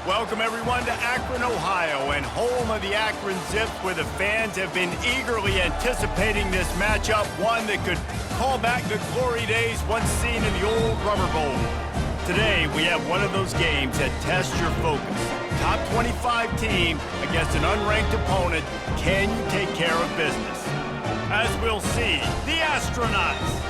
Welcome, everyone, to Akron, Ohio, and home of the Akron Zips, where the fans have been eagerly anticipating this matchup, one that could call back the glory days once seen in the old Rubber Bowl. Today, we have one of those games that tests your focus. Top 25 team against an unranked opponent. Can you take care of business? As we'll see, the Astronauts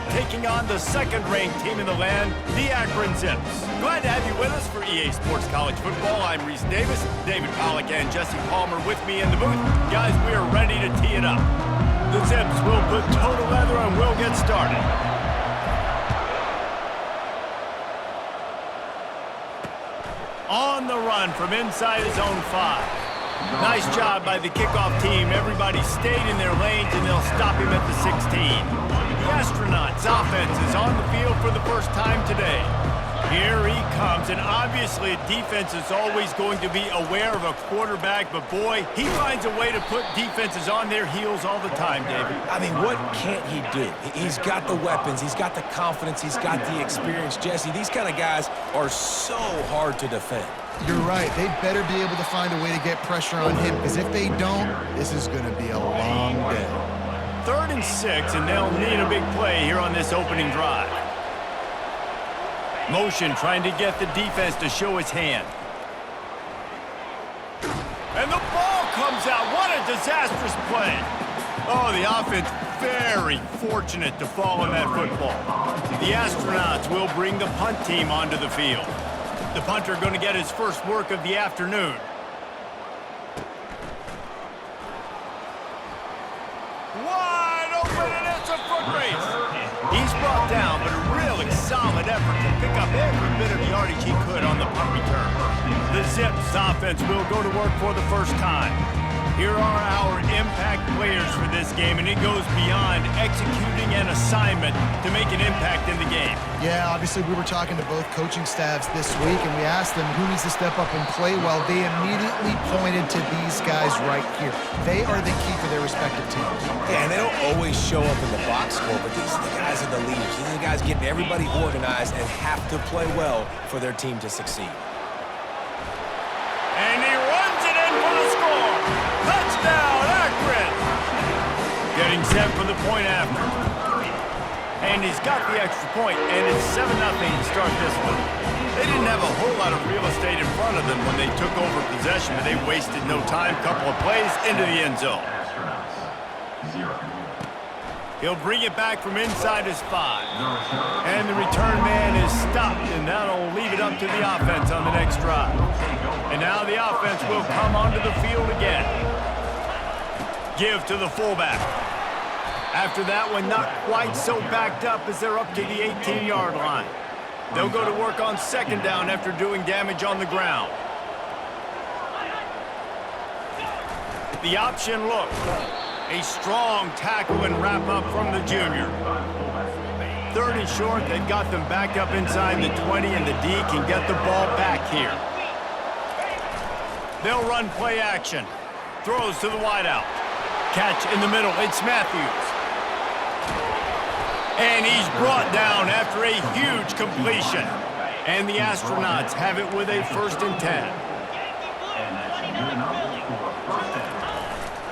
taking on the second-ranked team in the land, the Akron Zips. Glad to have you with us for EA Sports College Football. I'm Reese Davis, David Pollack and Jesse Palmer with me in the booth. Guys, we are ready to tee it up. The Zips will put toe to leather and we'll get started. On the run from inside his own 5. Nice job by the kickoff team. Everybody stayed in their lanes and they'll stop him at the 16. The Astronauts offense is on the field for the first time today. Here he comes, and obviously defense is always going to be aware of a quarterback, but boy, he finds a way to put defenses on their heels all the time, David. I mean, what can't he do? He's got the weapons, he's got the confidence, he's got the experience. Jesse, these kind of guys are so hard to defend. You're right. They better be able to find a way to get pressure on him, because if they don't, this is going to be a long day. 3rd and 6, and they'll need a big play here on this opening drive. Motion trying to get the defense to show his hand. And the ball comes out. What a disastrous play. Oh, the offense very fortunate to fall on that football. The Astronauts will bring the punt team onto the field. The punter going to get his first work of the afternoon. Wide open, and it's a foot race. He's brought down, but a really solid effort to pick up every bit of yardage he could on the punt return. The Zips offense will go to work for the first time. Here are our impact players for this game, and it goes beyond executing an assignment to make an impact in the game. Yeah, obviously we were talking to both coaching staffs this week, and we asked them who needs to step up and play well. They immediately pointed to these guys right here. They are the key for their respective teams. Yeah, and they don't always show up in the box score, but these are the guys are the leaders. These are the guys getting everybody organized and have to play well for their team to succeed. And he runs it in for the score. Touchdown, Akron! Getting set for the point after. And he's got the extra point, and it's 7-0 to start this one. They didn't have a whole lot of real estate in front of them when they took over possession, but they wasted no time. Couple of plays into the end zone. He'll bring it back from inside his 5. And the return man is stopped, and that'll leave it up to the offense on the next drive. And now the offense will come onto the field again. Give to the fullback. After that one, not quite so backed up as they're up to the 18-yard line. They'll go to work on 2nd down after doing damage on the ground. The option look. A strong tackle and wrap up from the junior. 3rd and short, they've got them back up inside the 20, and the D can get the ball back here. They'll run play action. Throws to the wideout. Catch in the middle. It's Matthews. And he's brought down after a huge completion. And the Astronauts have it with a 1st and 10.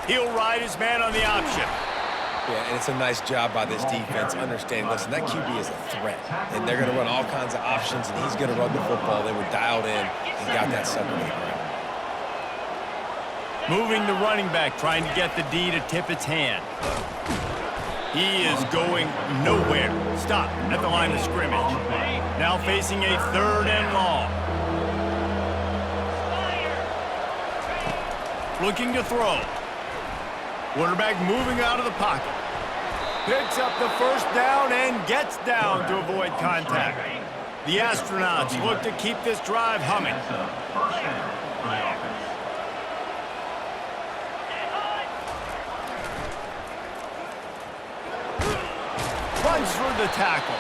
He'll ride his man on the option. Yeah, and it's a nice job by this defense. Understand, listen, that QB is a threat. And they're going to run all kinds of options, and he's going to run the football. They were dialed in and got that sucker to the ground. Moving the running back, trying to get the D to tip its hand. He is going nowhere. Stop at the line of scrimmage. Now facing a 3rd and long. Looking to throw. Quarterback moving out of the pocket. Picks up the 1st down and gets down to avoid contact. The Astronauts look to keep this drive humming. Runs through the tackle.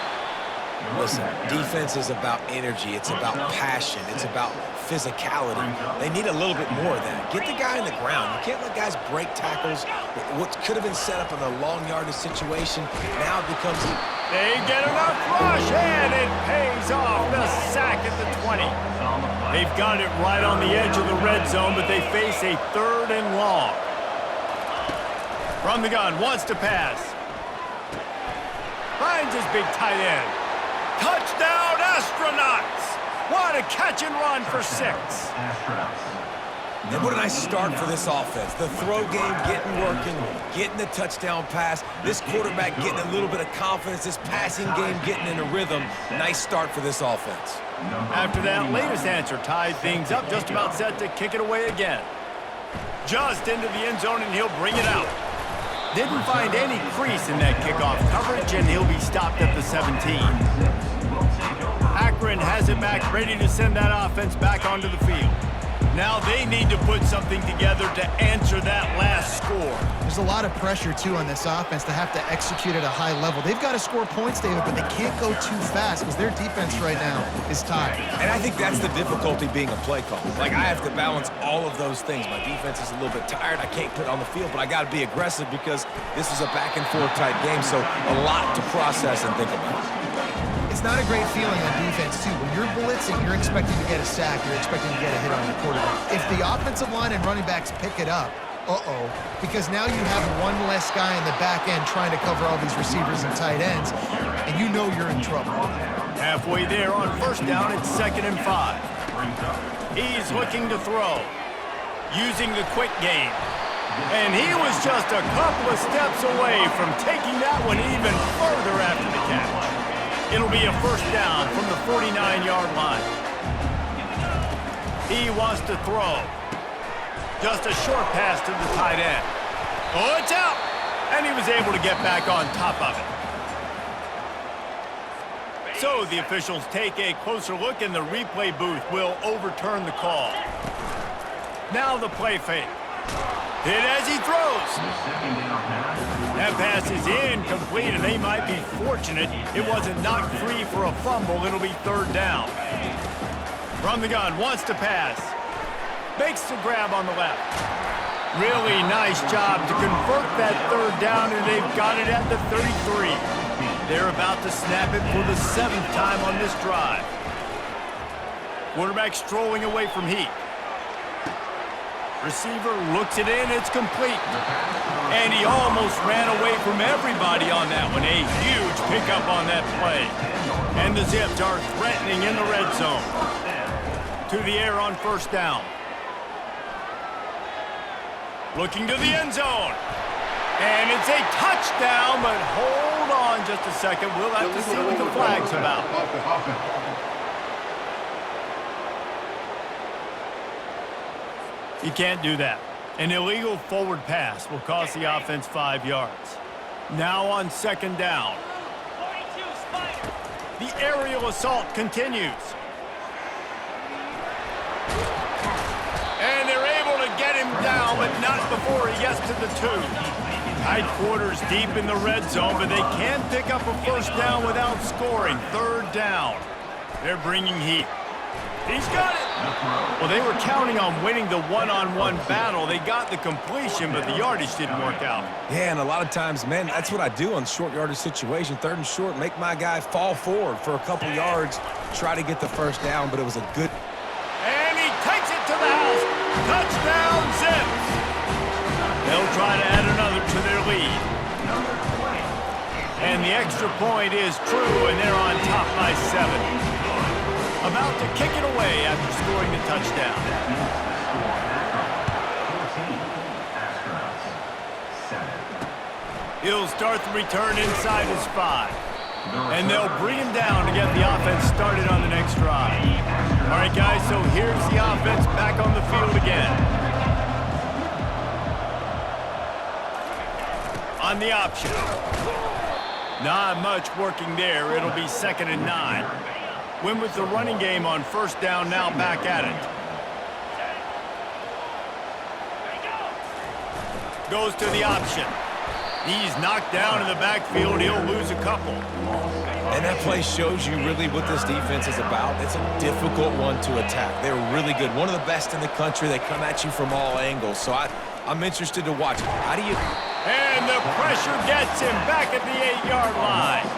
Listen, defense is about energy. It's about passion. It's about physicality. They need a little bit more of that. Get the guy in the ground. You can't let guys break tackles. What could have been set up in a long yardage situation now becomes... They get enough rush, and it pays off. The sack at the 20. They've got it right on the edge of the red zone, but they face a 3rd and long. From the gun, wants to pass. Finds his big tight end. Touchdown, Astronauts! What a catch and run for 6. And what a nice start for this offense. The throw game getting working, getting the touchdown pass. This quarterback getting a little bit of confidence. This passing game getting in a rhythm. Nice start for this offense. After that latest answer tied things up, just about set to kick it away again. Just into the end zone, and he'll bring it out. Didn't find any crease in that kickoff coverage, and he'll be stopped at the 17. Akron has it back, ready to send that offense back onto the field. Now they need to put something together to answer that last score. There's a lot of pressure, too, on this offense to have to execute at a high level. They've got to score points, David, but they can't go too fast because their defense right now is tired. And I think that's the difficulty being a play call. Like, I have to balance all of those things. My defense is a little bit tired. I can't put it on the field, but I got to be aggressive because this is a back-and-forth type game, so a lot to process and think about. It's not a great feeling on defense, too. When you're blitzing, you're expecting to get a sack. You're expecting to get a hit on your quarterback. If the offensive line and running backs pick it up, because now you have one less guy in the back end trying to cover all these receivers and tight ends, and you know you're in trouble. Halfway there on 1st down, it's 2nd and 5. He's looking to throw, using the quick game. And he was just a couple of steps away from taking that one even further after the catch. It'll be a 1st down from the 49-yard line. He wants to throw. Just a short pass to the tight end. Oh, it's out! And he was able to get back on top of it. So the officials take a closer look, and the replay booth will overturn the call. Now the play fake. Hit as he throws. That pass is incomplete, and they might be fortunate it wasn't knocked free for a fumble. It'll be 3rd down. From the gun, wants to pass. Makes the grab on the left. Really nice job to convert that 3rd down, and they've got it at the 33. They're about to snap it for the 7th time on this drive. Quarterback strolling away from heat. Receiver looks it in, it's complete. And he almost ran away from everybody on that one. A huge pickup on that play. And the Zips are threatening in the red zone. To the air on 1st down. Looking to the end zone. And it's a touchdown, but hold on just a second. We'll have to see what the flag's about. You can't do that. An illegal forward pass will cost the offense 5 yards. Now on 2nd down. The aerial assault continues. And they're able to get him down, but not before he gets to the 2. Tight quarters deep in the red zone, but they can pick up a 1st down without scoring. 3rd down. They're bringing heat. He's got it. Well, they were counting on winning the one-on-one battle. They got the completion, but the yardage didn't work out. Yeah, and a lot of times, man, that's what I do on short yardage situation. 3rd and short, make my guy fall forward for a couple yards, try to get the 1st down, but it was a good... And he takes it to the house. Touchdown, Zips. They'll try to add another to their lead. And the extra point is true, and they're on top by 7. About to kick it away after scoring the touchdown. He'll start the return inside his 5. And they'll bring him down to get the offense started on the next drive. All right, guys, so here's the offense back on the field again. On the option. Not much working there. It'll be 2nd and 9. Win with the running game on 1st down, now back at it. Goes to the option. He's knocked down in the backfield. He'll lose a couple. And that play shows you really what this defense is about. It's a difficult one to attack. They're really good. One of the best in the country. They come at you from all angles. So I'm interested to watch. How do you... And the pressure gets him back at the 8-yard line.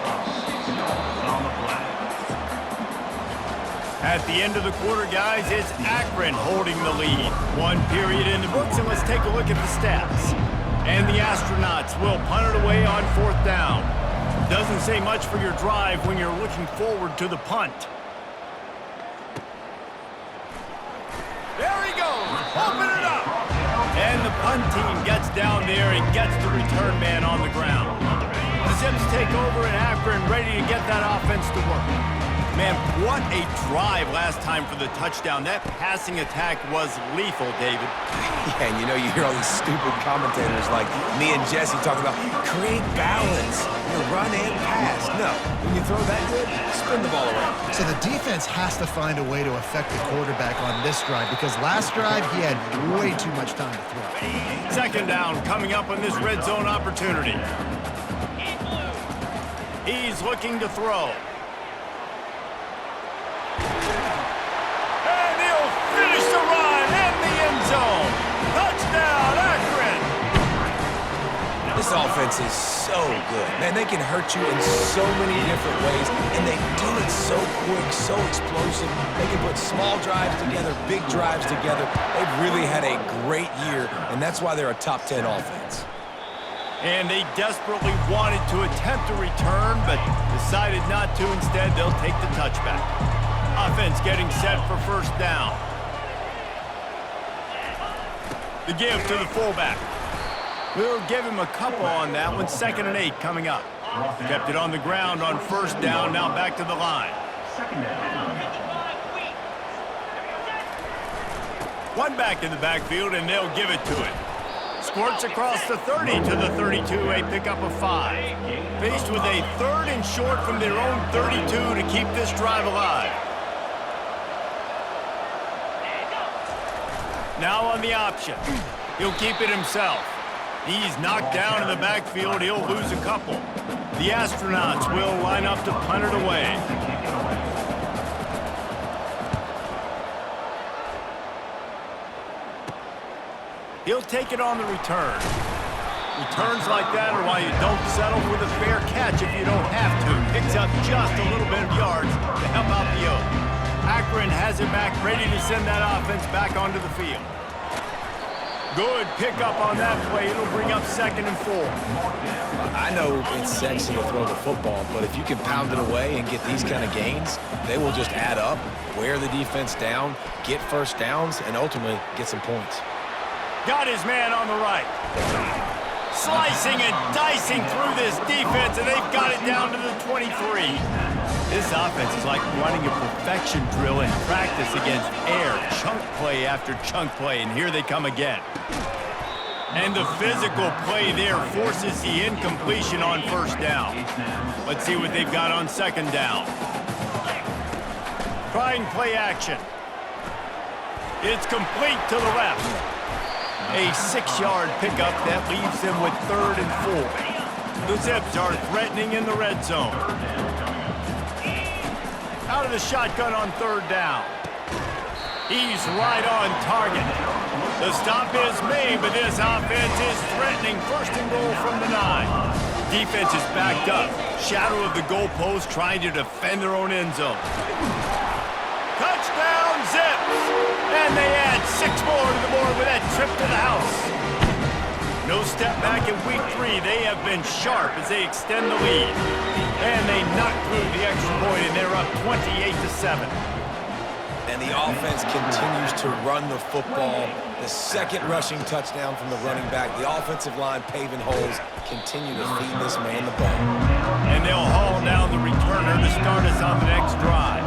At the end of the quarter, guys, it's Akron holding the lead. One period in the books, and let's take a look at the stats. And the Astronauts will punt it away on 4th down. Doesn't say much for your drive when you're looking forward to the punt. There he goes. Open it up. And the punt team gets down there and gets the return man on the ground. The Zips take over in Akron, ready to get that offense to work. Man, what a drive last time for the touchdown. That passing attack was lethal, David. Yeah, and you know, you hear all these stupid commentators like me and Jesse talk about create balance, run and pass. No, when you throw that good, spin the ball around. So the defense has to find a way to affect the quarterback on this drive because last drive he had way too much time to throw. 2nd down coming up on this red zone opportunity. He's looking to throw. And he'll finish the run in the end zone. Touchdown, Akron! This offense is so good. Man, they can hurt you in so many different ways, and they do it so quick, so explosive. They can put small drives together, big drives together. They've really had a great year, and that's why they're a top 10 offense. And they desperately wanted to attempt a return, but decided not to. Instead, they'll take the touchback. Offense getting set for 1st down. The give to the fullback. We'll give him a couple on that one. 2nd and 8 coming up. Kept it on the ground on 1st down. Now back to the line. One back in the backfield, and they'll give it to it. Squirts across the 30 to the 32, a pickup of 5. Faced with a 3rd and short from their own 32 to keep this drive alive. Now on the option. He'll keep it himself. He's knocked down in the backfield. He'll lose a couple. The Astronauts will line up to punt it away. He'll take it on the return. Returns like that are why you don't settle for the fair catch if you don't have to. Picks up just a little bit of yards to help out the Oak. Akron has it back, ready to send that offense back onto the field. Good pickup on that play. It'll bring up 2nd and 4. I know it's sexy to throw the football, but if you can pound it away and get these kind of gains, they will just add up, wear the defense down, get 1st downs, and ultimately get some points. Got his man on the right. Slicing and dicing through this defense, and they've got it down to the 23. This offense is like running a perfection drill in practice against air. Chunk play after chunk play, and here they come again. And the physical play there forces the incompletion on 1st down. Let's see what they've got on 2nd down. Trying play action. It's complete to the left. A 6-yard pickup that leaves them with 3rd and 4. The Zips are threatening in the red zone. Out of the shotgun on 3rd down. He's right on target. The stop is made, but this offense is threatening 1st and goal from the 9. Defense is backed up. Shadow of the goalpost trying to defend their own end zone. Touchdown, Zips! And they add 6 more to the board with that trip to the house. No step back in week 3. They have been sharp as they extend the lead. And they knock through the extra point, and they're up 28-7. And the offense continues to run the football. The 2nd rushing touchdown from the running back. The offensive line paving holes. Continue to feed this man the ball. And they'll haul down the returner to start us on the next drive.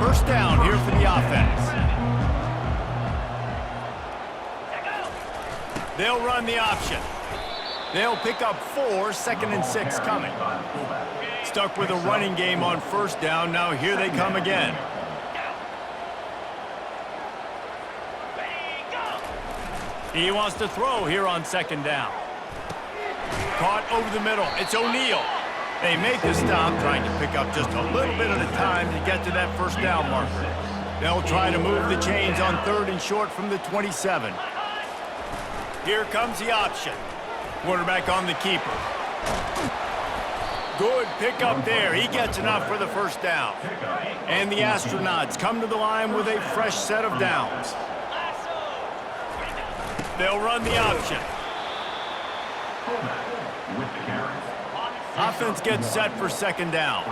1st down here for the offense. They'll run the option. They'll pick up 4, 2nd and 6 coming. Stuck with a running game on 1st down. Now here they come again. He wants to throw here on 2nd down. Caught over the middle. It's O'Neal. They make the stop, trying to pick up just a little bit at a time to get to that 1st down marker. They'll try to move the chains on 3rd and short from the 27. Here comes the option. Quarterback on the keeper. Good pickup there. He gets enough for the first down. And the Astronauts come to the line with a fresh set of downs. They'll run the option. Offense gets set for second down.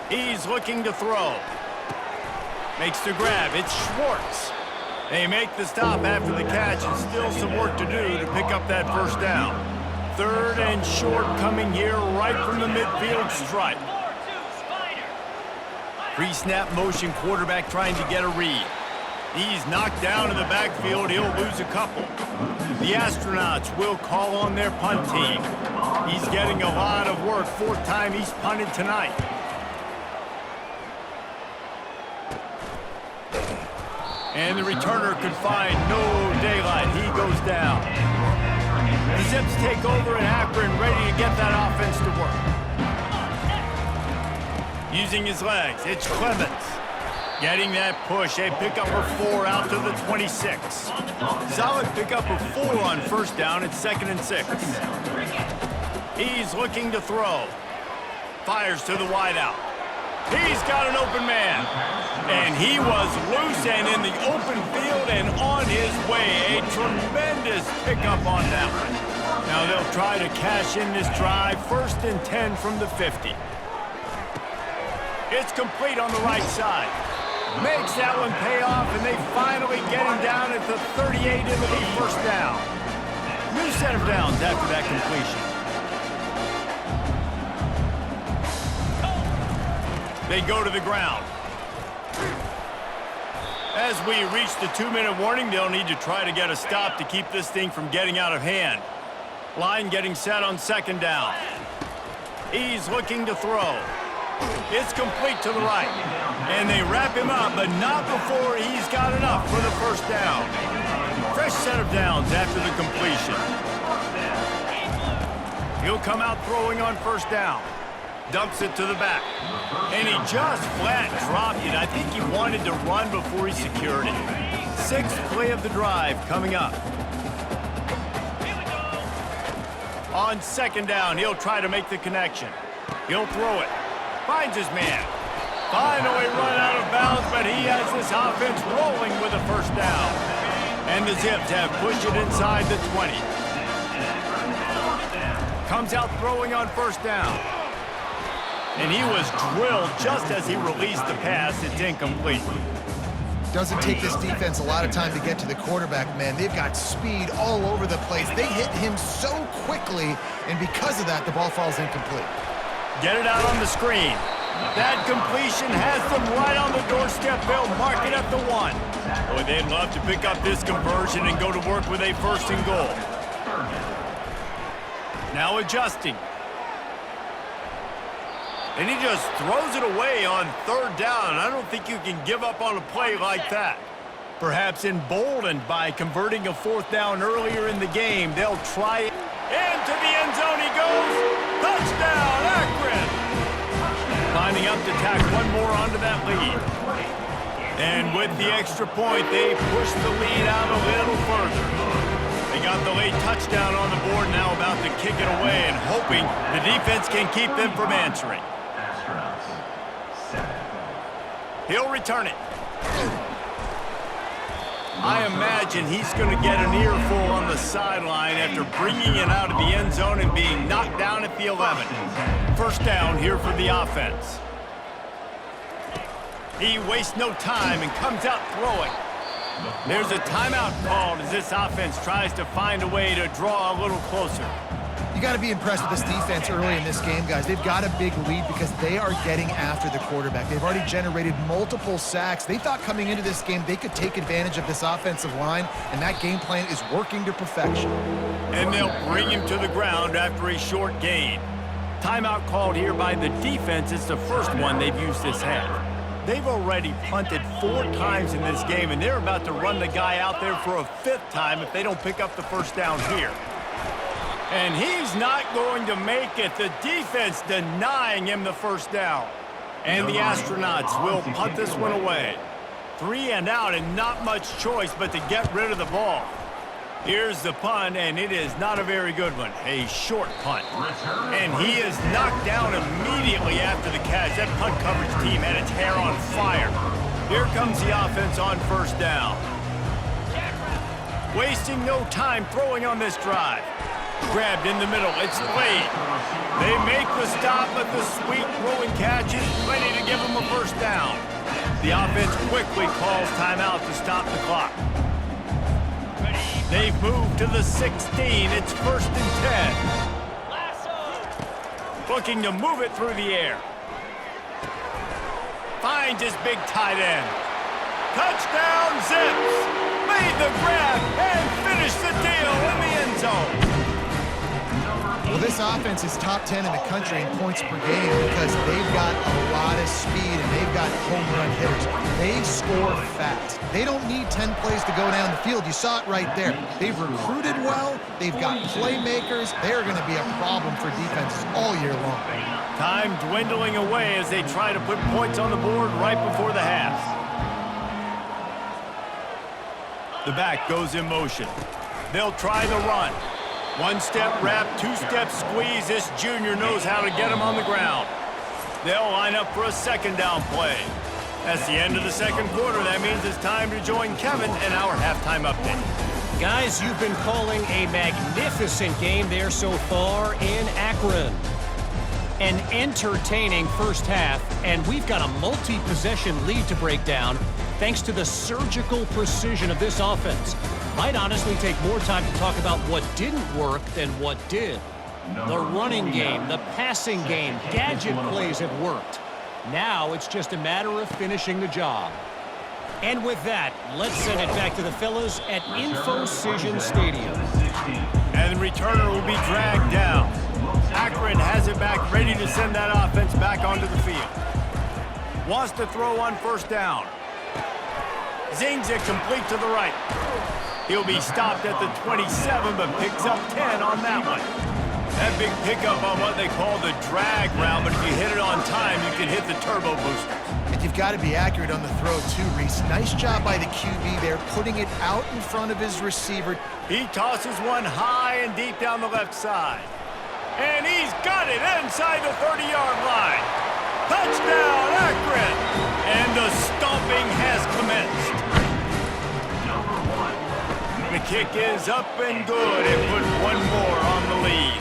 He's looking to throw. Makes the grab. It's Schwartz. They make the stop after the catch, and still some work to do to pick up that first down. Third and short coming here right from the midfield stripe. Pre-snap motion quarterback trying to get a read. He's knocked down in the backfield. He'll lose a couple. The Astronauts will call on their punt team. He's getting a lot of work. Fourth time he's punted tonight. And the returner could find no daylight. He goes down. The Zips take over in Akron, ready to get that offense to work. Using his legs, it's Clemens. Getting that push, a pickup of 4 out to the 26. Solid pickup of 4 on first down. It's 2nd and 6. He's looking to throw. Fires to the wideout. He's got an open man. And he was loose and in the open field and on his way. A tremendous pickup on that one. Now they'll try to cash in this drive. 1st and 10 from the 50. It's complete on the right side. Makes that one pay off, and they finally get him down at the 38 into the first down. New set of downs after that completion. They go to the ground. As we reach the 2-minute warning, they'll need to try to get a stop to keep this thing from getting out of hand. Line getting set on second down. He's looking to throw. It's complete to the right. And they wrap him up, but not before he's got enough for the first down. Fresh set of downs after the completion. He'll come out throwing on first down. Dumps it to the back. And he just flat dropped it. I think he wanted to run before he secured it. 6th play of the drive coming up. On second down, he'll try to make the connection. He'll throw it. Finds his man. Finally run out of bounds, but he has this offense rolling with a first down. And the Zips have pushed it inside the 20. Comes out throwing on first down. And he was drilled just as he released the pass. It's incomplete. Doesn't take this defense a lot of time to get to the quarterback, man. They've got speed all over the place. They hit him so quickly, and because of that, the ball falls incomplete. Get it out on the screen. That completion has them right on the doorstep. They'll mark it at the 1. Boy, they'd love to pick up this conversion and go to work with a 1st and goal. Now adjusting. And he just throws it away on 3rd down. I don't think you can give up on a play like that. Perhaps emboldened by converting a 4th down earlier in the game, they'll try it. Into the end zone he goes. Touchdown, Akron! Lining up to tack one more onto that lead. And with the extra point, they push the lead out a little further. They got the late touchdown on the board, now about to kick it away and hoping the defense can keep them from answering. He'll return it. I imagine he's going to get an earful on the sideline after bringing it out of the end zone and being knocked down at the 11. First down here for the offense. He wastes no time and comes out throwing. There's a timeout called as this offense tries to find a way to draw a little closer. You got to be impressed with this defense early in this game, guys. They've got a big lead because they are getting after the quarterback. They've already generated multiple sacks. They thought coming into this game they could take advantage of this offensive line, and that game plan is working to perfection. And they'll bring him to the ground after a short gain. Timeout called here by the defense. It's the first one they've used this half. They've already punted 4 times in this game, and they're about to run the guy out there for a 5th time if they don't pick up the first down here. And he's not going to make it. The defense denying him the first down. And the Astronauts will punt this one away. 3 and out and not much choice but to get rid of the ball. Here's the punt, and it is not a very good one. A short punt. And he is knocked down immediately after the catch. That punt coverage team had its hair on fire. Here comes the offense on first down. Wasting no time throwing on this drive. Grabbed in the middle. It's Slade. They make the stop, but the sweet throwing catch is plenty to give them a first down. The offense quickly calls timeout to stop the clock. They've moved to the 16. It's 1st and 10. Looking to move it through the air. Finds his big tight end. Touchdown, Zips. Made the grab and finished the deal in the end zone. Well, this offense is top 10 in the country in points per game because they've got a lot of speed and they've got home run hitters. They score fast. They don't need 10 plays to go down the field. You saw it right there. They've recruited well. They've got playmakers. They're going to be a problem for defenses all year long. Time dwindling away as they try to put points on the board right before the half. The back goes in motion. They'll try the run. One-step wrap, two-step squeeze. This junior knows how to get him on the ground. They'll line up for a second down play. That's the end of the second quarter. That means it's time to join Kevin in our halftime update. Guys, you've been calling a magnificent game there so far in Akron. An entertaining first half, and we've got a multi-possession lead to break down thanks to the surgical precision of this offense. Might honestly take more time to talk about what didn't work than what did. The running game, the passing game, gadget plays have worked. Now it's just a matter of finishing the job. And with that, let's send it back to the fellas at InfoCision Stadium. And the returner will be dragged down. Akron has it back, ready to send that offense back onto the field. Wants to throw on first down. Zings it complete to the right. He'll be stopped at the 27, but picks up 10 on that one. That big pickup on what they call the drag route, but if you hit it on time, you can hit the turbo boosters. And you've got to be accurate on the throw too, Reese. Nice job by the QB there, putting it out in front of his receiver. He tosses one high and deep down the left side. And he's got it inside the 30-yard line. Touchdown, Akron! And the stomping has commenced. The kick is up and good. It put one more on the lead.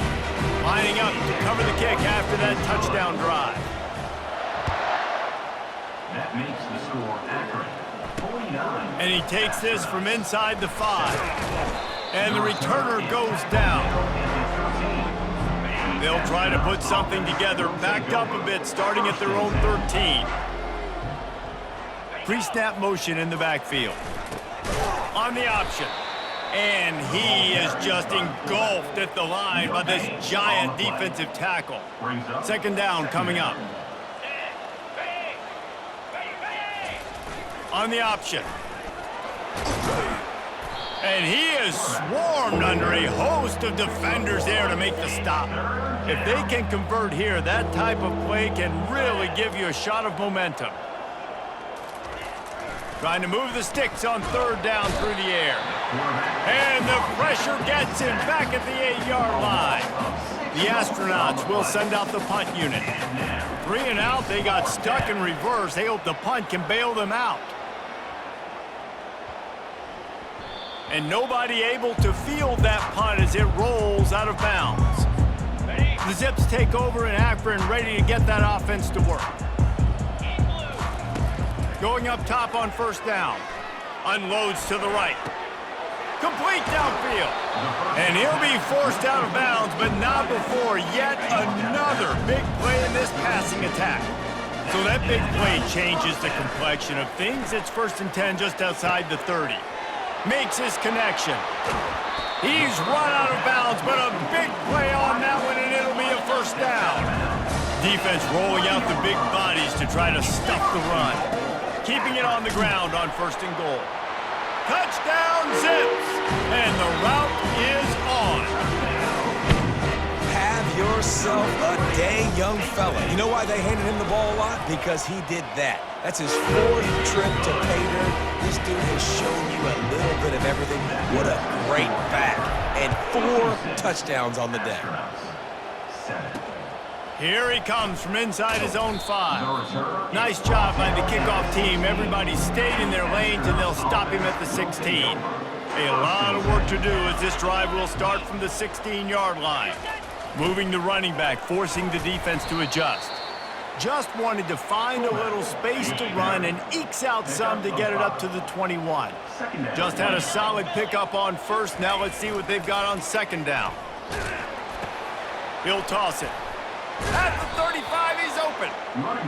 Lining up to cover the kick after that touchdown drive. That makes the score Akron 49. And he takes this from inside the 5. And the returner goes down. They'll try to put something together, backed up a bit, starting at their own 13. Pre-snap motion in the backfield. On the option. And he is just engulfed at the line by this giant defensive tackle. Second down coming up. On the option. And he is swarmed under a host of defenders there to make the stop. If they can convert here, that type of play can really give you a shot of momentum. Trying to move the sticks on third down through the air. And the pressure gets him back at the 8-yard line. The astronauts will send out the punt unit. 3 and out, they got stuck in reverse. They hope the punt can bail them out. And nobody able to field that punt as it rolls out of bounds. The Zips take over in Akron, ready to get that offense to work. Going up top on first down. Unloads to the right. Complete downfield. And he'll be forced out of bounds, but not before yet another big play in this passing attack. So that big play changes the complexion of things. It's 1st and 10 just outside the 30. Makes his connection. He's run out of bounds, but a big play on that one, and it'll be a first down. Defense rolling out the big bodies to try to stuff the run. Keeping it on the ground on 1st and goal. Touchdown, Zips! And the route is on. Have yourself a day, young fella. You know why they handed him the ball a lot? Because he did that. That's his 4th trip to pay dirt. This dude has shown you a little bit of everything. What a great back. And 4 touchdowns on the day. Here he comes from inside his own 5. Nice job by the kickoff team. Everybody stayed in their lanes, and they'll stop him at the 16. A lot of work to do as this drive will start from the 16-yard line. Moving the running back, forcing the defense to adjust. Just wanted to find a little space to run and ekes out some to get it up to the 21. Just had a solid pickup on first. Now let's see what they've got on second down. He'll toss it. At the 35, he's open.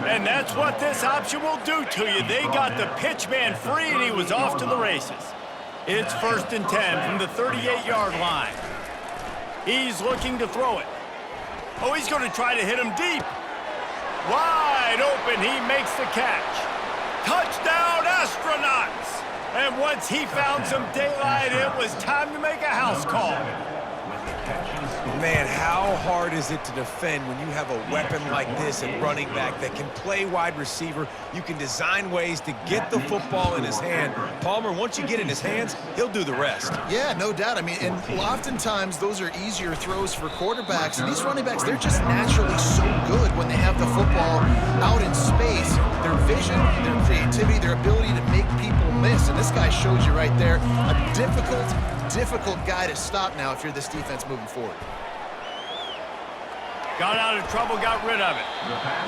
And that's what this option will do to you. They got the pitch man free, and he was off to the races. It's 1st and 10 from the 38-yard line. He's looking to throw it. Oh, he's going to try to hit him deep. Wide open, he makes the catch. Touchdown, Astronauts! And once he found some daylight, it was time to make a house call. Man, how hard is it to defend when you have a weapon like this at running back that can play wide receiver? You can design ways to get the football in his hand. Palmer, once you get in his hands, he'll do the rest. Yeah, no doubt. I mean, and oftentimes those are easier throws for quarterbacks. And these running backs, they're just naturally so good when they have the football out in space. Their vision, their creativity, their ability to make people miss. And this guy shows you right there a difficult guy to stop now if you're this defense moving forward. Got out of trouble, got rid of it.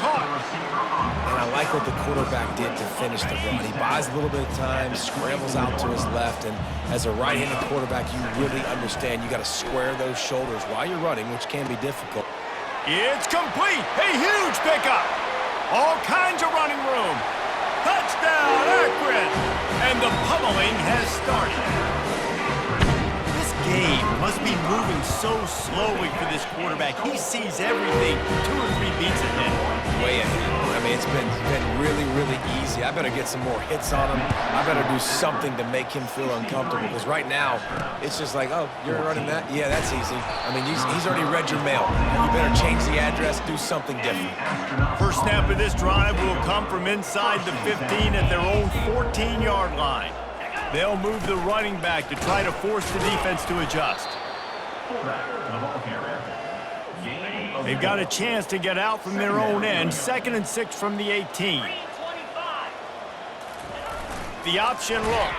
Caught. And I like what the quarterback did to finish the run. He buys a little bit of time, scrambles out to his left, and as a right-handed quarterback, you really understand you got to square those shoulders while you're running, which can be difficult. It's complete. A huge pickup. All kinds of running room. Touchdown, Akron. And the pummeling has started. Game must be moving so slowly for this quarterback. He sees everything 2 or 3 beats ahead. Way ahead. I mean, it's been really, really easy. I better get some more hits on him. I better do something to make him feel uncomfortable, because right now, it's just like, oh, you're running that? Yeah, that's easy. I mean, he's already read your mail. You better change the address, do something different. First snap of this drive will come from inside the 15 at their own 14-yard line. They'll move the running back to try to force the defense to adjust. They've got a chance to get out from their own end. 2nd and 6 from the 18. The option look.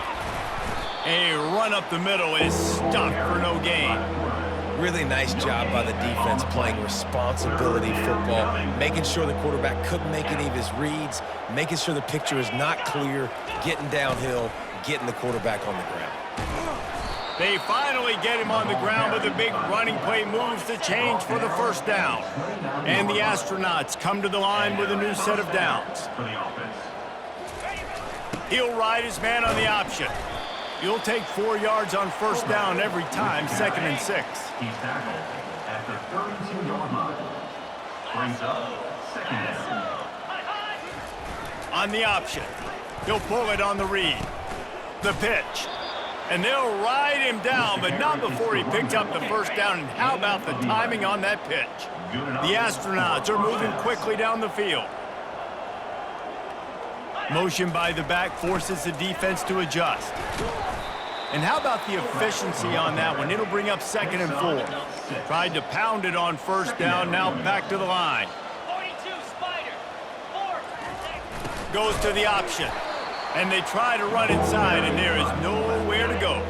A run up the middle is stuffed for no gain. Really nice job by the defense playing responsibility football, making sure the quarterback couldn't make any of his reads, making sure the picture is not clear, getting downhill, getting the quarterback on the ground. They finally get him on the ground, but the big running play moves the change for the first down. And the Astronauts come to the line with a new set of downs. He'll ride his man on the option. You'll take 4 yards on first down every time, 2nd and 6. He's tackled at the 32-yard line. Brings up 2nd down. On the option. He'll pull it on the read. The pitch. And they'll ride him down, but not before he picks up the first down. And how about the timing on that pitch? The Astronauts are moving quickly down the field. Motion by the back forces the defense to adjust. And how about the efficiency on that one? It'll bring up 2nd and 4. Tried to pound it on first down, now back to the line. Goes to the option. And they try to run inside, and there is nowhere to go.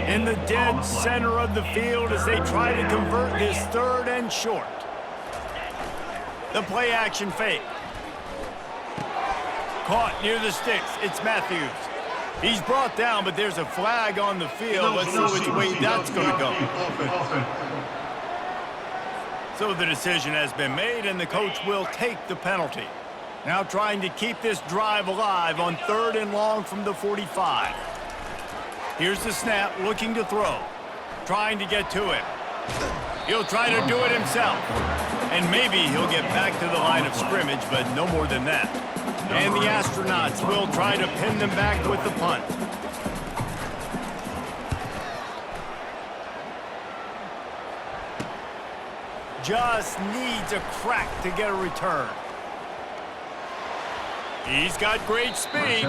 In the dead center of the field as they try to convert this 3rd and short. The play action fake. Caught near the sticks. It's Matthews. He's brought down, but there's a flag on the field. Let's see which way that's going to go. So the decision has been made, and the coach will take the penalty. Now trying to keep this drive alive on 3rd and long from the 45. Here's the snap, looking to throw. Trying to get to it. He'll try to do it himself. And maybe he'll get back to the line of scrimmage, but no more than that. And the Astronauts will try to pin them back with the punt. Just needs a crack to get a return. He's got great speed.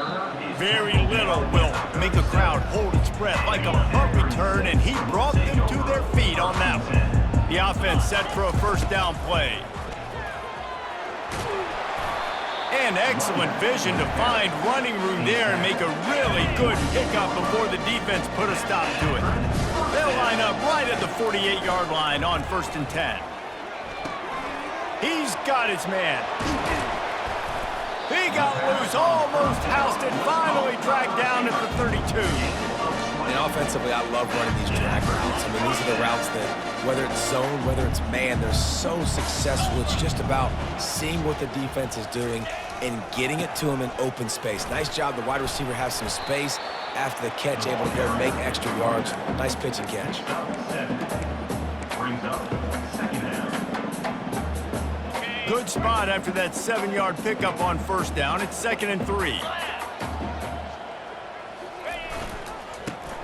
Very little will make a crowd hold its breath like a punt return, and he brought them to their feet on that one. The offense set for a first down play. And excellent vision to find running room there and make a really good pickup before the defense put a stop to it. They'll line up right at the 48-yard line on 1st and 10. He's got his man. He got loose, almost housed it, finally dragged down at the 32. And offensively, I love running these drag routes. I mean, these are the routes that, whether it's zone, whether it's man, they're so successful. It's just about seeing what the defense is doing and getting it to them in open space. Nice job. The wide receiver has some space after the catch, able to go make extra yards. Nice pitch and catch. Brings up 2nd down. Good spot after that 7-yard pickup on 1st down. It's 2nd and 3.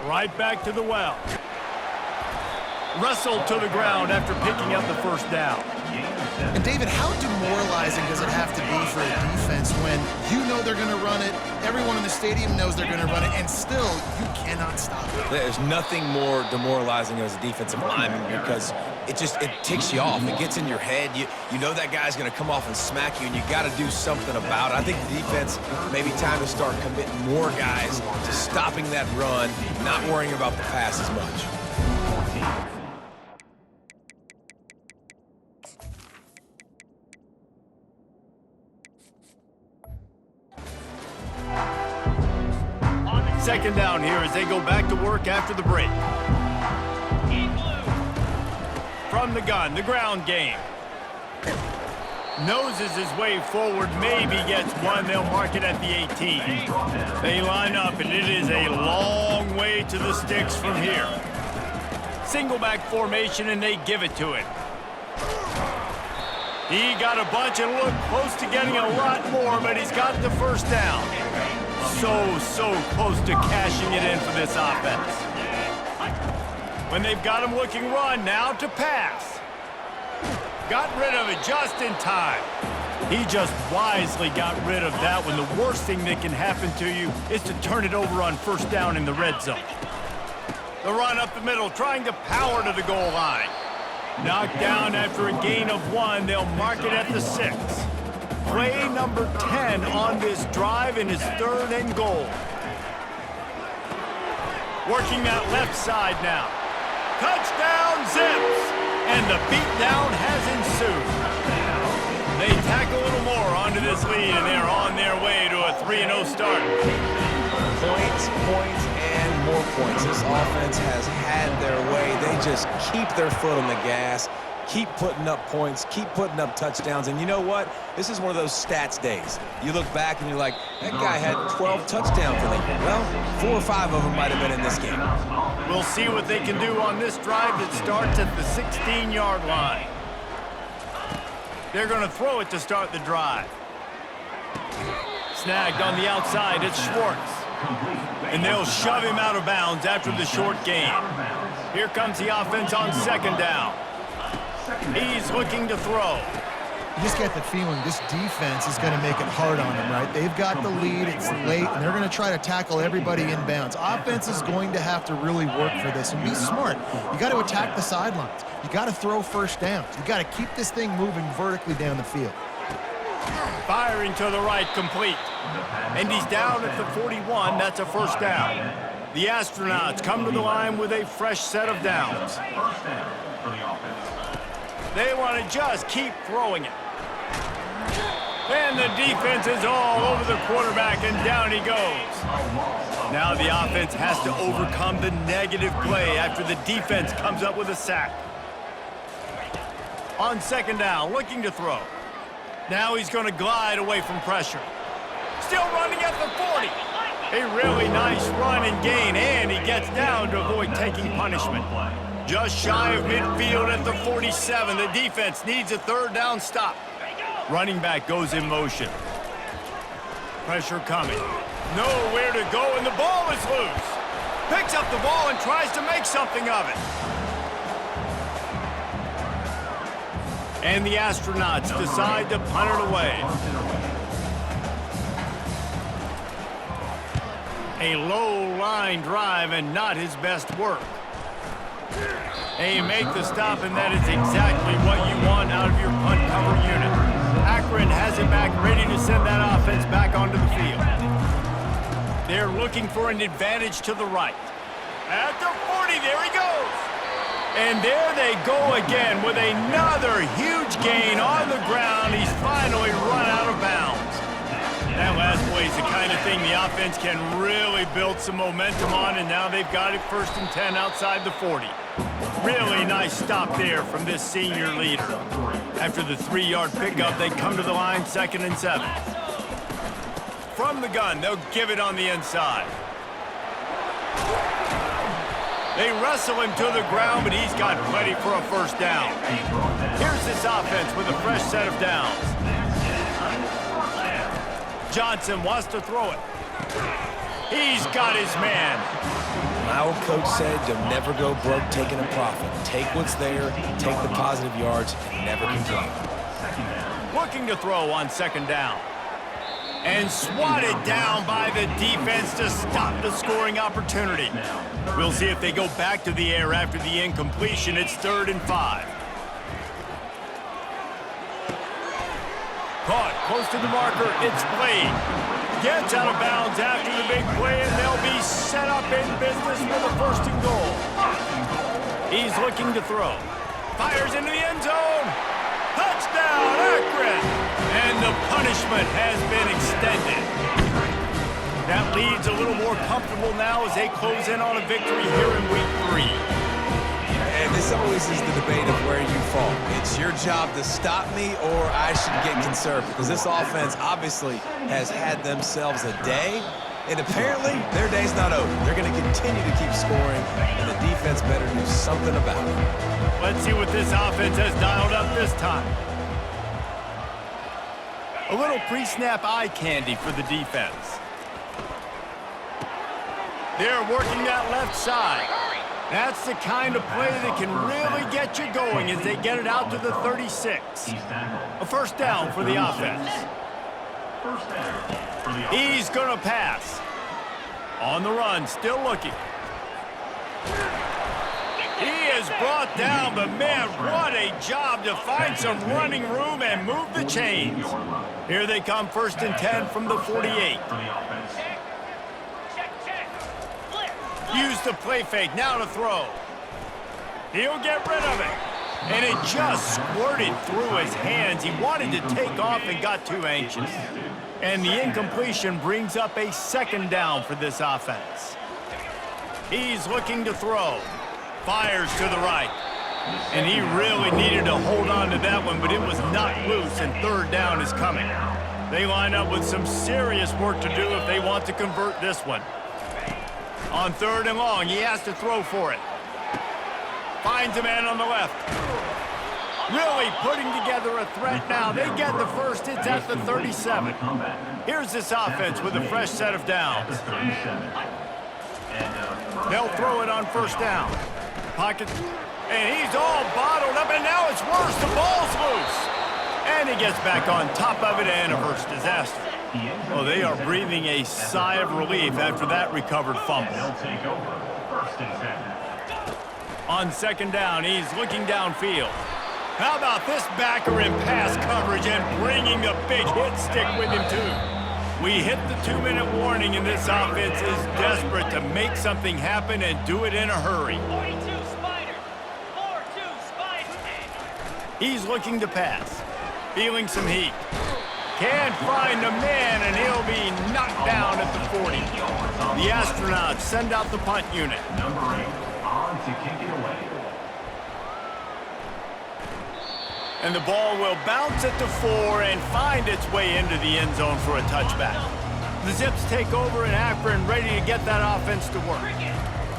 Right back to the well. Wrestled to the ground after picking up the 1st down. And David, how demoralizing does it have to be for a defense when you know they're going to run it, everyone in the stadium knows they're going to run it, and still you cannot stop it? There's nothing more demoralizing as a defensive lineman because it ticks you off. It gets in your head. You know that guy's going to come off and smack you, and you got to do something about it. I think the defense maybe time to start committing more guys to stopping that run, not worrying about the pass as much. Second down here as they go back to work after the break. From the gun, the ground game. Noses his way forward, maybe gets one. They'll mark it at the 18. They line up, and it is a long way to the sticks from here. Single back formation, and they give it to him. He got a bunch and looked close to getting a lot more, but he's got the 1st down. So close to cashing it in for this offense. When they've got him looking run, now to pass. Got rid of it just in time. He just wisely got rid of that when the worst thing that can happen to you is to turn it over on 1st down in the red zone. The run up the middle, trying to power to the goal line. Knocked down after a gain of 1, they'll mark it at the 6. Play number 10 on this drive, and his 3rd and goal. Working that left side now. Touchdown, Zips! And the beatdown has ensued. They tack a little more onto this lead, and they're on their way to a 3-0 start. Points, and more points. This offense has had their way. They just keep their foot on the gas, keep putting up points, keep putting up touchdowns. And you know what? This is one of those stats days. You look back and you're like, that guy had 12 touchdowns in the game. Well, 4 or 5 of them might have been in this game. We'll see what they can do on this drive that starts at the 16-yard line. They're going to throw it to start the drive. Snagged on the outside, it's Schwartz. And they'll shove him out of bounds after the short gain. Here comes the offense on 2nd down. He's looking to throw. You just get the feeling this defense is going to make it hard on them, right? They've got the lead, it's late, and they're going to try to tackle everybody inbounds. Offense is going to have to really work for this and be smart. You got to attack the sidelines. You got to throw 1st downs. You got to keep this thing moving vertically down the field. Firing to the right, complete. And he's down at the 41. That's a 1st down. The Astronauts come to the line with a fresh set of downs. They want to just keep throwing it. And the defense is all over the quarterback, and down he goes. Now the offense has to overcome the negative play after the defense comes up with a sack. On 2nd down, looking to throw. Now he's going to glide away from pressure. Still running at the 40. A really nice run and gain, and he gets down to avoid taking punishment. Just shy of midfield at the 47. The defense needs a 3rd down stop. Running back goes in motion. Pressure coming. Nowhere to go, and the ball is loose. Picks up the ball and tries to make something of it. And the Astronauts decide to punt it away. A low line drive and not his best work. They make the stop, and that is exactly what you want out of your punt cover unit. Akron has it back, ready to send that offense back onto the field. They're looking for an advantage to the right. At the 40, there he goes. And there they go again with another huge gain on the ground. He's finally run out of bounds. That last play is the kind of thing the offense can really build some momentum on, and now they've got it 1st and 10 outside the 40. Really nice stop there from this senior leader. After the 3-yard pickup, they come to the line 2nd and 7. From the gun, they'll give it on the inside. They wrestle him to the ground, but he's got plenty for a 1st down. Here's this offense with a fresh set of downs. Johnson wants to throw it. He's got his man. My old coach said you'll never go broke taking a profit. Take what's there, take the positive yards, and never complain. Looking to throw on 2nd down. And swatted down by the defense to stop the scoring opportunity. We'll see if they go back to the air after the incompletion. It's 3rd and 5. Caught close to the marker. It's Blade. Gets out of bounds after the big play, and they'll be set up in business for the 1st and goal. He's looking to throw. Fires into the end zone. Touchdown, Akron! And the punishment has been extended. That lead's a little more comfortable now as they close in on a victory here in week 3. And this always is the debate of where you fall. It's your job to stop me, or I should get conservative. Because this offense obviously has had themselves a day, and apparently their day's not over. They're going to continue to keep scoring, and the defense better do something about it. Let's see what this offense has dialed up this time. A little pre-snap eye candy for the defense. They're working that left side. That's the kind of play that can really get you going as they get it out to the 36. A 1st down for the offense. He's going to pass. On the run, still looking. He is brought down, but man, what a job to find some running room and move the chains. Here they come, 1st and 10 from the 48. Use the play fake, now to throw. He'll get rid of it. And it just squirted through his hands. He wanted to take off and got too anxious. And the incompletion brings up a 2nd down for this offense. He's looking to throw. Fires to the right. And he really needed to hold on to that one, but it was knocked loose, and 3rd down is coming. They line up with some serious work to do if they want to convert this one. On 3rd and long, he has to throw for it. Finds a man on the left. Really putting together a threat now. They get the 1st. It's at the 37. Here's this offense with a fresh set of downs. They'll throw it on 1st down. Pocket. And he's all bottled up, and now it's worse. The ball's loose. And he gets back on top of it, and a 1st disaster. Oh, they are breathing a sigh of relief after that recovered fumble. On 2nd down, he's looking downfield. How about this backer in pass coverage and bringing the big hit stick with him, too? We hit the 2-minute warning, and this offense is desperate to make something happen and do it in a hurry. 42 Spider. 4-2 Spider. He's looking to pass. Feeling some heat. Can't find a man, and he'll be knocked down at the 40. The Astronauts send out the punt unit. Number 8 on to kick it away. And the ball will bounce at the 4 and find its way into the end zone for a touchback. The Zips take over in Akron, ready to get that offense to work.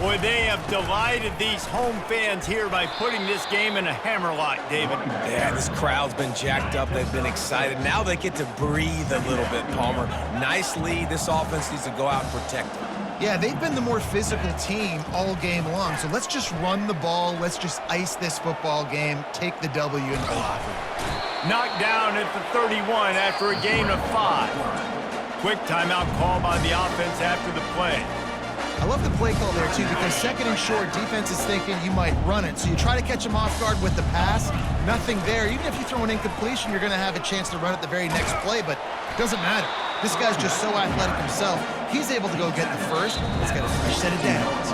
Boy, they have delighted these home fans here by putting this game in a hammerlock, David. Yeah, this crowd's been jacked up. They've been excited. Now they get to breathe a little bit, Palmer. Nice lead. This offense needs to go out and protect it. Yeah, they've been the more physical team all game long. So let's just run the ball. Let's just ice this football game, take the W in the locker room. Knocked down at the 31 after a gain of 5. Quick timeout call by the offense after the play. I love the play call there, too, because second and short, defense is thinking you might run it. So you try to catch them off guard with the pass, nothing there. Even if you throw an incompletion, you're going to have a chance to run it the very next play, but it doesn't matter. This guy's just so athletic himself. He's able to go get the first. He's got a fresh set of downs.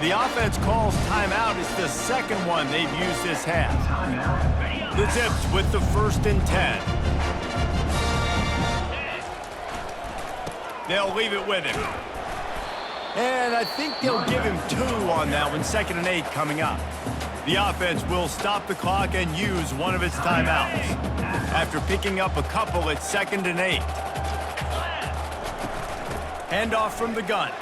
The offense calls timeout. It's the second one they've used this half. The Zips with the 1st and 10. They'll leave it with him. And I think they'll give him 2 on that one, 2nd and 8 coming up. The offense will stop the clock and use one of its timeouts. After picking up a couple at 2nd and 8. Handoff from the gun.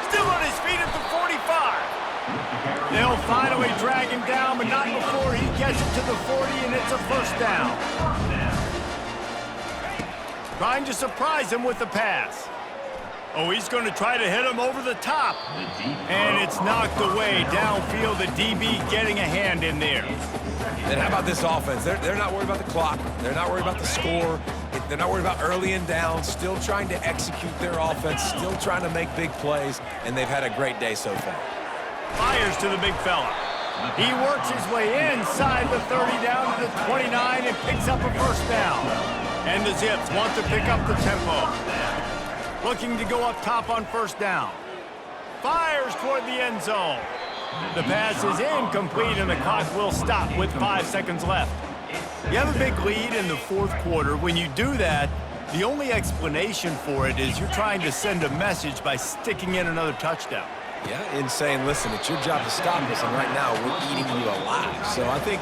Still on his feet at the 45. They'll finally drag him down, but not before he gets it to the 40, and it's a 1st down. Trying to surprise him with the pass. Oh, he's going to try to hit him over the top. And it's knocked away downfield. The DB getting a hand in there. Then how about this offense? They're not worried about the clock. They're not worried about the score. They're not worried about early and down. Still trying to execute their offense. Still trying to make big plays. And they've had a great day so far. Fires to the big fella. He works his way inside the 30 down to the 29 and picks up a 1st down. And the Zips want to pick up the tempo. Looking to go up top on 1st down. Fires toward the end zone. The pass is incomplete and the clock will stop with 5 seconds left. You have a big lead in the 4th quarter. When you do that, the only explanation for it is you're trying to send a message by sticking in another touchdown. Yeah, in saying, listen, it's your job to stop us, and right now we're eating you alive. So I think,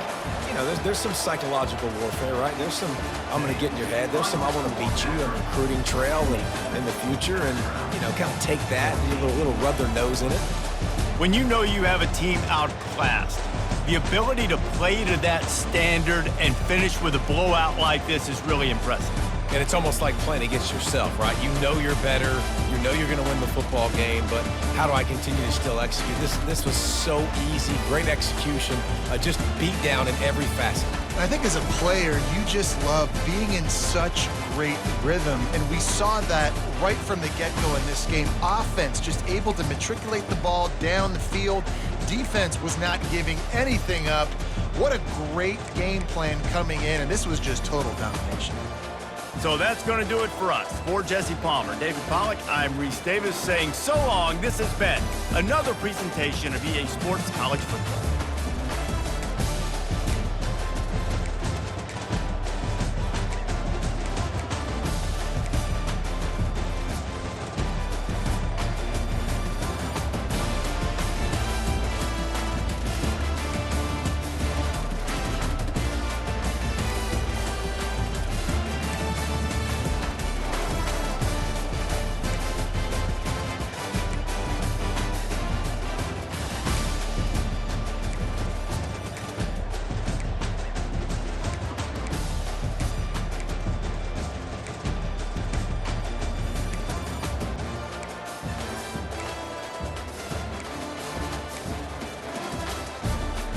you know, there's some psychological warfare, right? There's some, I'm going to get in your head. There's some, I want to beat you on the recruiting trail and in the future, and, you know, kind of take that and a little rub their nose in it. When you know you have a team outclassed, the ability to play to that standard and finish with a blowout like this is really impressive. And it's almost like playing against yourself, right? You know you're better. You know you're going to win the football game, but how do I continue to still execute? This was so easy. Great execution. Just beat down in every facet. I think as a player, you just love being in such great rhythm, and we saw that right from the get-go in this game. Offense just able to matriculate the ball down the field. Defense was not giving anything up. What a great game plan coming in, and this was just total domination. So that's going to do it for us. For Jesse Palmer, David Pollack, I'm Reese Davis saying so long. This has been another presentation of EA Sports College Football.